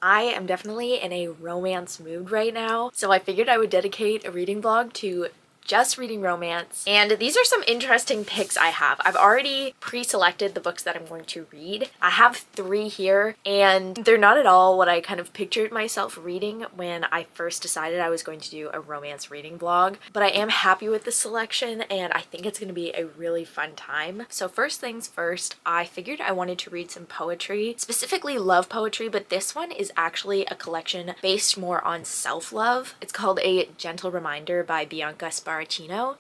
I am definitely in a romance mood right now, so I figured I would dedicate a reading vlog to just reading romance. And these are some interesting picks I have. I've already pre-selected the books that I'm going to read. I have 3 here, and they're not at all what I kind of pictured myself reading when I first decided I was going to do a romance reading vlog. But I am happy with this selection, and I think it's going to be a really fun time. So first things first, I figured I wanted to read some poetry, specifically love poetry, but this one is actually a collection based more on self-love. It's called A Gentle Reminder by Bianca Sparacino,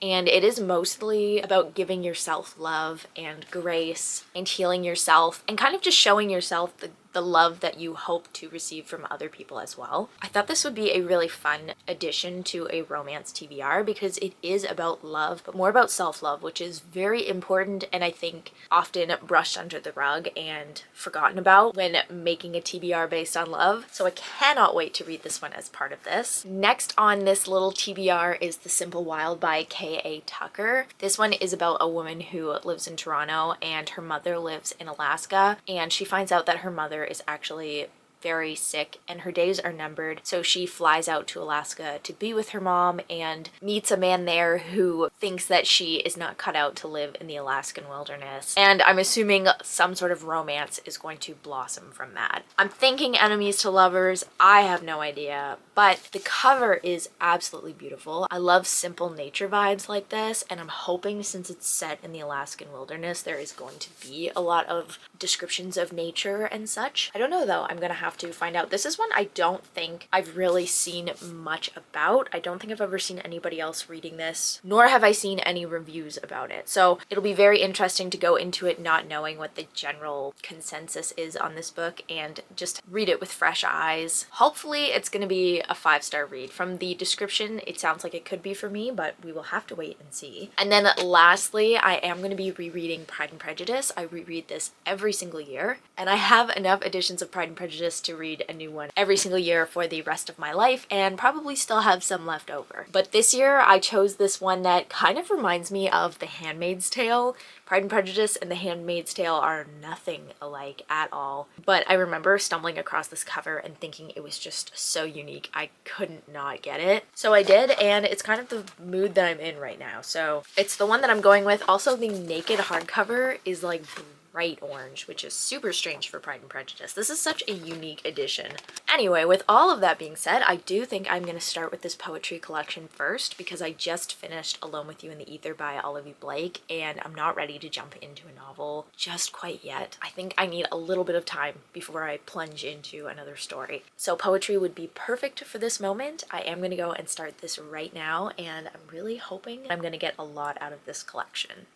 and it is mostly about giving yourself love and grace and healing yourself and kind of just showing yourself the love that you hope to receive from other people as well. I thought this would be a really fun addition to a romance TBR because it is about love, but more about self-love, which is very important and I think often brushed under the rug and forgotten about when making a TBR based on love. So I cannot wait to read this one as part of this. Next on this little TBR is The Simple Wild by K.A. Tucker. This one is about a woman who lives in Toronto and her mother lives in Alaska, and she finds out that her mother is actually very sick and her days are numbered, so she flies out to Alaska to be with her mom and meets a man there who thinks that she is not cut out to live in the Alaskan wilderness, and I'm assuming some sort of romance is going to blossom from that. I'm thinking enemies to lovers, I have no idea, but the cover is absolutely beautiful. I love simple nature vibes like this, and I'm hoping since it's set in the Alaskan wilderness there is going to be a lot of descriptions of nature and such. I don't know though, I'm gonna have to find out. This is one I don't think I've really seen much about. I don't think I've ever seen anybody else reading this, nor have I seen any reviews about it. So it'll be very interesting to go into it not knowing what the general consensus is on this book and just read it with fresh eyes. Hopefully it's gonna be a 5-star read. From the description, it sounds like it could be for me, but we will have to wait and see. And then lastly, I am gonna be rereading Pride and Prejudice. I reread this every single year, and I have enough editions of Pride and Prejudice to read a new one every single year for the rest of my life and probably still have some left over. But this year I chose this one that kind of reminds me of The Handmaid's Tale. Pride and Prejudice and The Handmaid's Tale are nothing alike at all, but I remember stumbling across this cover and thinking it was just so unique. I couldn't not get it. So I did, and it's kind of the mood that I'm in right now. So it's the one that I'm going with. Also, the naked hardcover is like bright orange, which is super strange for Pride and Prejudice. This is such a unique edition. Anyway, with all of that being said, I do think I'm going to start with this poetry collection first because I just finished Alone with You in the Ether by Olivia Blake, and I'm not ready to jump into a novel just quite yet. I think I need a little bit of time before I plunge into another story. So poetry would be perfect for this moment. I am going to go and start this right now, and I'm really hoping I'm going to get a lot out of this collection.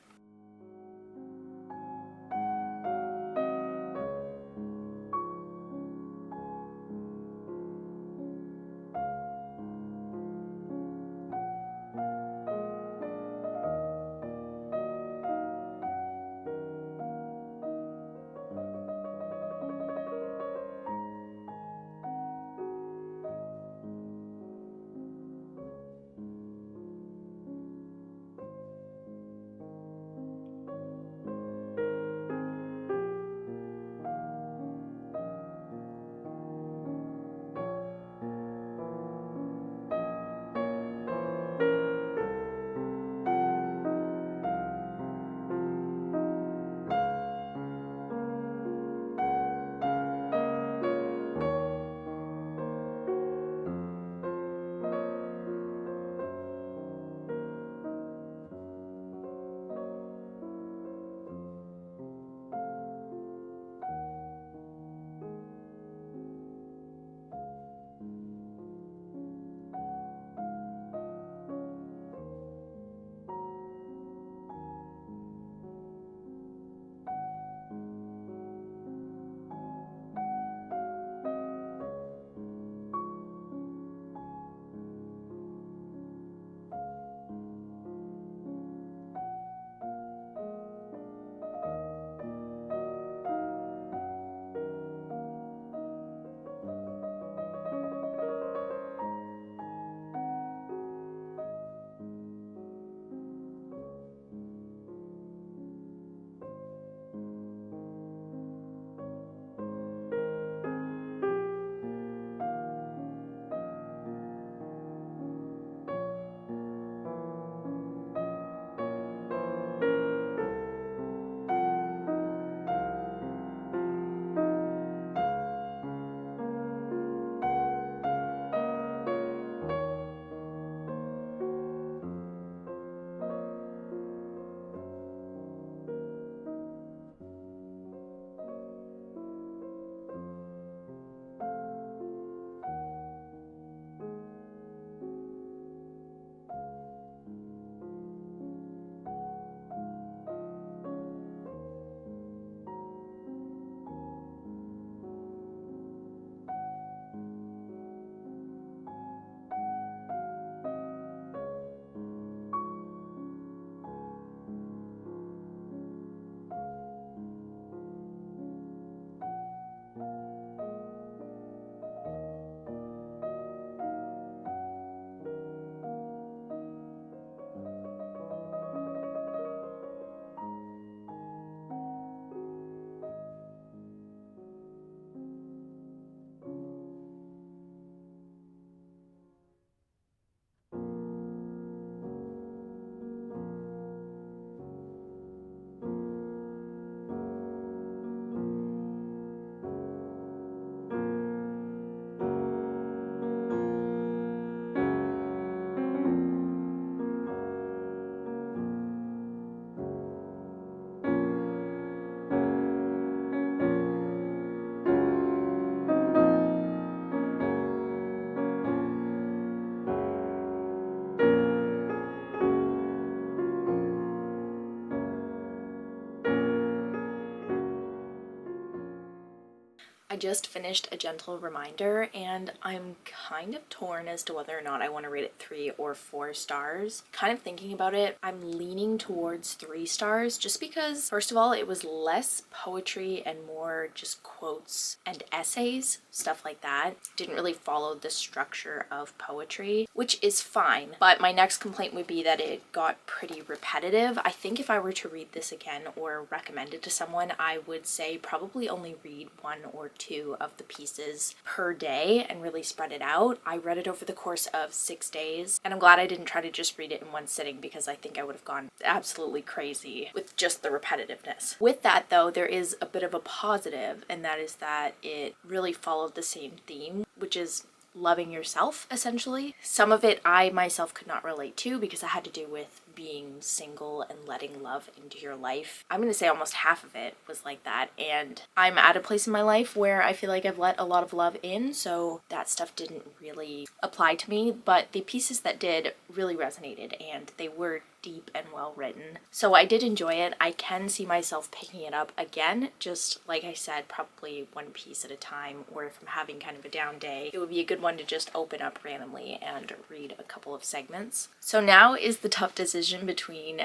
just finished A Gentle Reminder, and I'm kind of torn as to whether or not I want to rate it 3 or 4 stars. Kind of thinking about it, I'm leaning towards 3 stars just because, first of all, it was less poetry and more just quotes and essays, stuff like that. Didn't really follow the structure of poetry, which is fine, but my next complaint would be that it got pretty repetitive. I think if I were to read this again or recommend it to someone, I would say probably only read 1 or 2 of the pieces per day and really spread it out. I read it over the course of 6 days, and I'm glad I didn't try to just read it in one sitting because I think I would have gone absolutely crazy with just the repetitiveness. With that though, there is a bit of a positive, and that is that it really followed the same theme, which is loving yourself, essentially. Some of it I myself could not relate to because it had to do with being single and letting love into your life. I'm gonna say almost half of it was like that, and I'm at a place in my life where I feel like I've let a lot of love in, so that stuff didn't really apply to me, but the pieces that did really resonated, and they were deep and well written. So I did enjoy it. I can see myself picking it up again, just like I said, probably one piece at a time, or if I'm having kind of a down day, it would be a good one to just open up randomly and read a couple of segments. So now is the tough decision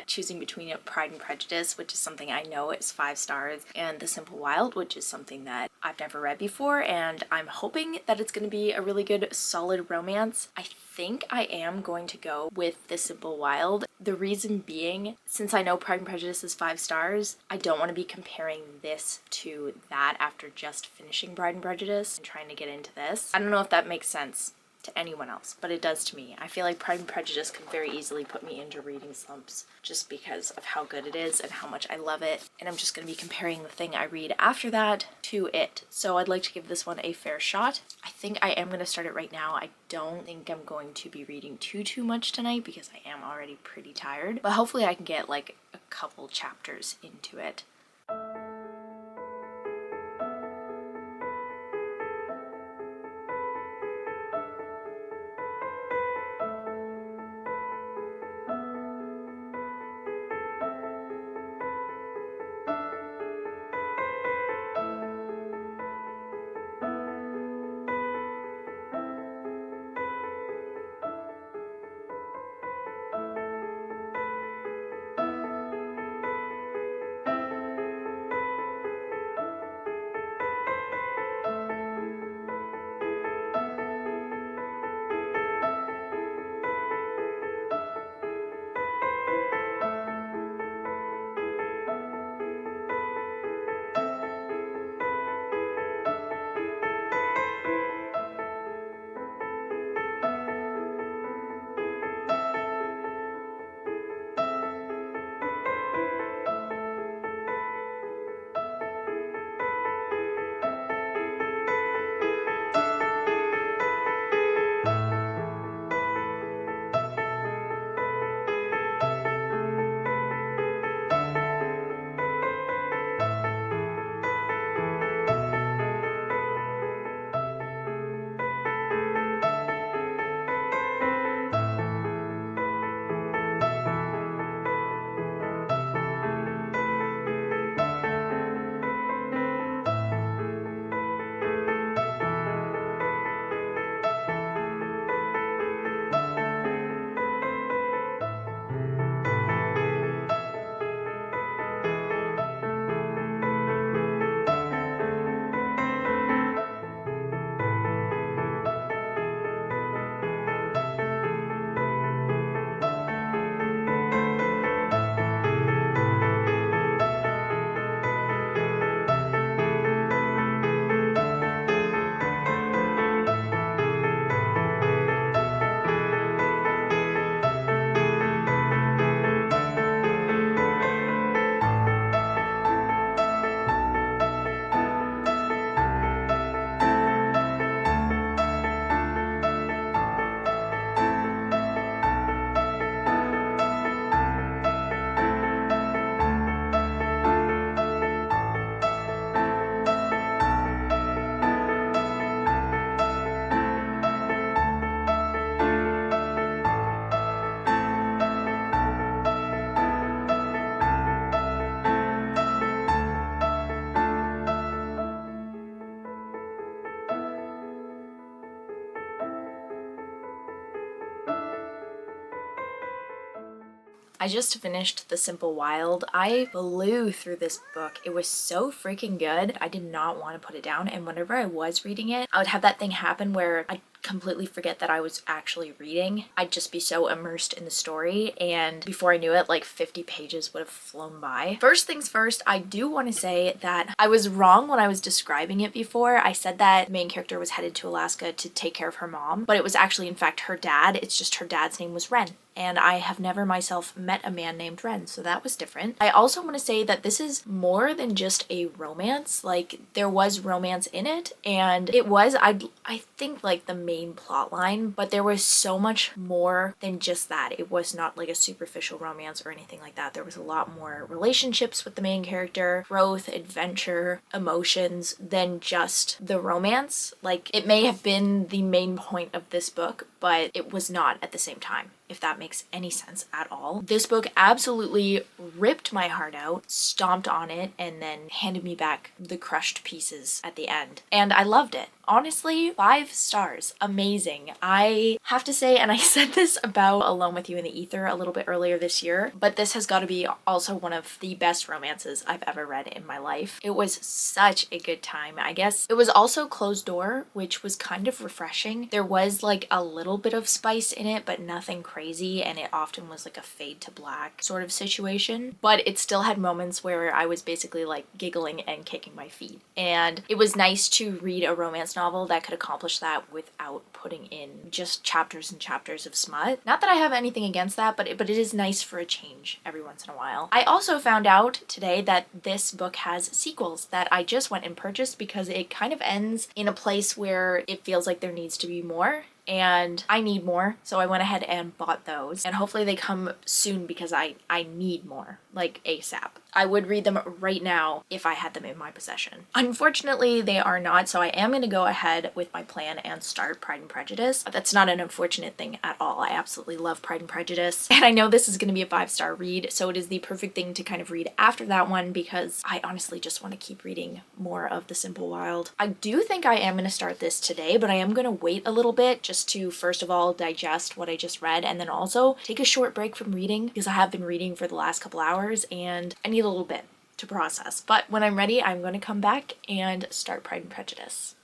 choosing between Pride and Prejudice, which is something I know is 5 stars, and The Simple Wild, which is something that I've never read before, and I'm hoping that it's going to be a really good solid romance. I think I am going to go with The Simple Wild. The reason being, since I know Pride and Prejudice is 5 stars, I don't want to be comparing this to that after just finishing Pride and Prejudice and trying to get into this. I don't know if that makes sense to anyone else, but it does to me. I feel like Pride and Prejudice can very easily put me into reading slumps just because of how good it is and how much I love it, and I'm just going to be comparing the thing I read after that to it. So I'd like to give this one a fair shot. I think I am going to start it right now. I don't think I'm going to be reading too much tonight because I am already pretty tired, but hopefully I can get like a couple chapters into it. I just finished The Simple Wild. I blew through this book. It was so freaking good. I did not want to put it down, and whenever I was reading it, I would have that thing happen where I completely forget that I was actually reading. I'd just be so immersed in the story, and before I knew it, like 50 pages would have flown by. First things first, I do want to say that I was wrong when I was describing it before. I said that the main character was headed to Alaska to take care of her mom, but it was actually in fact her dad. It's just her dad's name was Ren. And I have never myself met a man named Ren, so that was different. I also want to say that this is more than just a romance. Like, there was romance in it, and it was, I think, like the main plot line, but there was so much more than just that. It was not like a superficial romance or anything like that. There was a lot more relationships with the main character, growth, adventure, emotions than just the romance. Like, it may have been the main point of this book, but it was not at the same time, if that makes any sense at all. This book absolutely ripped my heart out, stomped on it, and then handed me back the crushed pieces at the end. And I loved it. Honestly, 5 stars. Amazing. I have to say, and I said this about Alone with You in the Ether a little bit earlier this year, but this has got to be also one of the best romances I've ever read in my life. It was such a good time. I guess it was also closed door, which was kind of refreshing. There was like a little bit of spice in it, but nothing crazy, and it often was like a fade to black sort of situation, but it still had moments where I was basically like giggling and kicking my feet. And it was nice to read a romance novel that could accomplish that without putting in just chapters and chapters of smut. Not that I have anything against that, but it is nice for a change every once in a while. I also found out today that this book has sequels that I just went and purchased because it kind of ends in a place where it feels like there needs to be more. And I need more, so I went ahead and bought those, and hopefully they come soon because I need more, like ASAP. I would read them right now if I had them in my possession. Unfortunately, they are not, so I am going to go ahead with my plan and start Pride and Prejudice. That's not an unfortunate thing at all. I absolutely love Pride and Prejudice, and I know this is going to be a 5-star read, so it is the perfect thing to kind of read after that one because I honestly just want to keep reading more of The Simple Wild. I do think I am going to start this today, but I am going to wait a little bit just to first of all digest what I just read, and then also take a short break from reading because I have been reading for the last couple hours and I need a little bit to process. But when I'm ready, I'm going to come back and start Pride and Prejudice.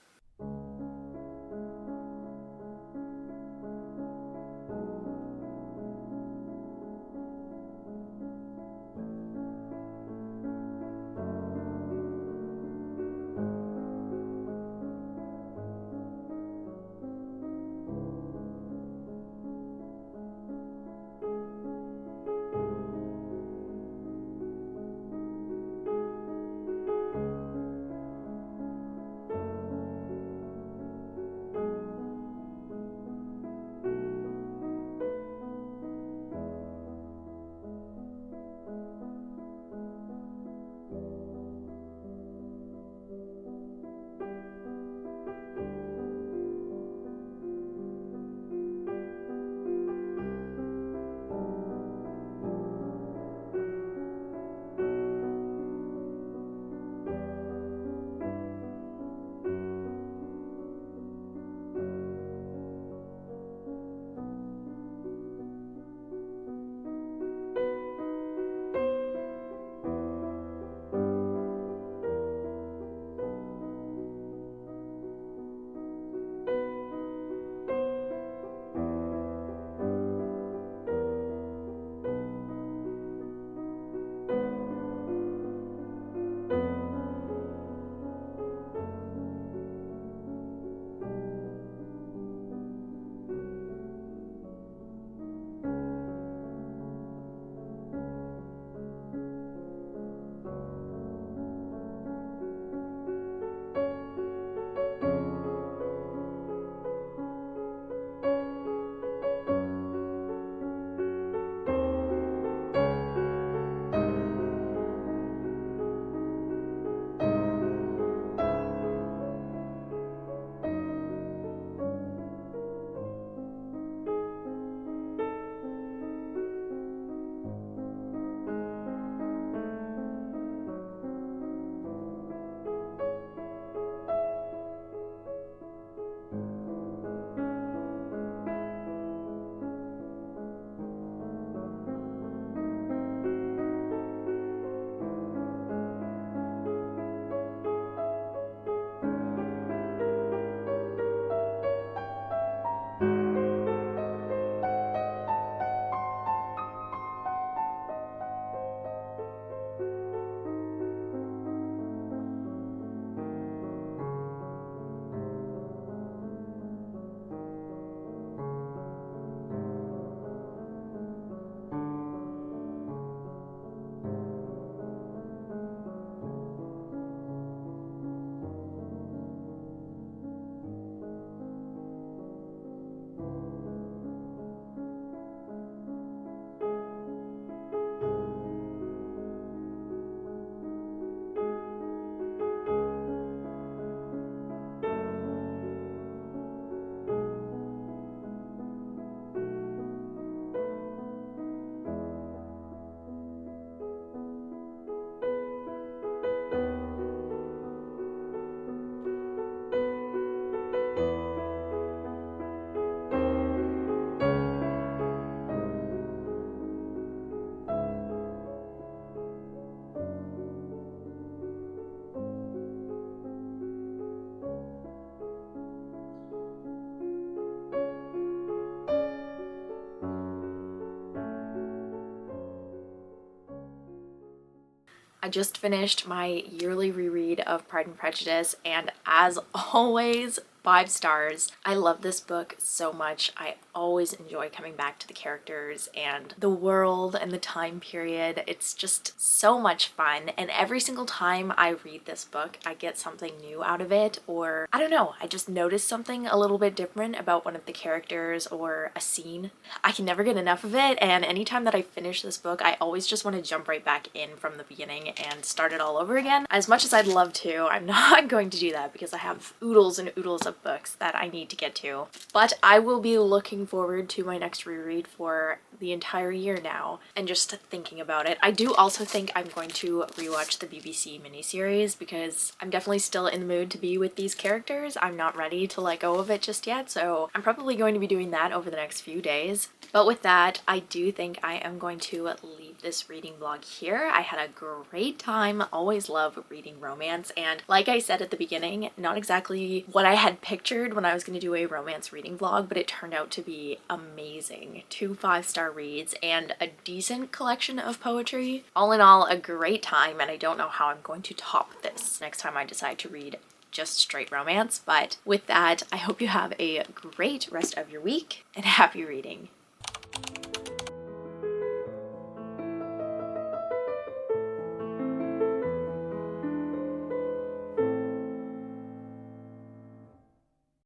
I just finished my yearly reread of Pride and Prejudice, and as always, 5 stars. I love this book so much. I always enjoy coming back to the characters and the world and the time period. It's just so much fun, and every single time I read this book, I get something new out of it, or I don't know, I just notice something a little bit different about one of the characters or a scene. I can never get enough of it, and anytime that I finish this book, I always just want to jump right back in from the beginning and start it all over again. As much as I'd love to, I'm not going to do that because I have oodles and oodles of books that I need to get to. But I will be looking forward to my next reread for the entire year now, and just thinking about it. I do also think I'm going to rewatch the BBC miniseries because I'm definitely still in the mood to be with these characters. I'm not ready to let go of it just yet, so I'm probably going to be doing that over the next few days. But with that, I do think I am going to leave this reading vlog here. I had a great time. Always love reading romance, and like I said at the beginning, not exactly what I had pictured when I was going to do a romance reading vlog, but it turned out to be amazing. 2 5-star reads and a decent collection of poetry. All in all, a great time, and I don't know how I'm going to top this next time I decide to read just straight romance. But with that, I hope you have a great rest of your week and happy reading.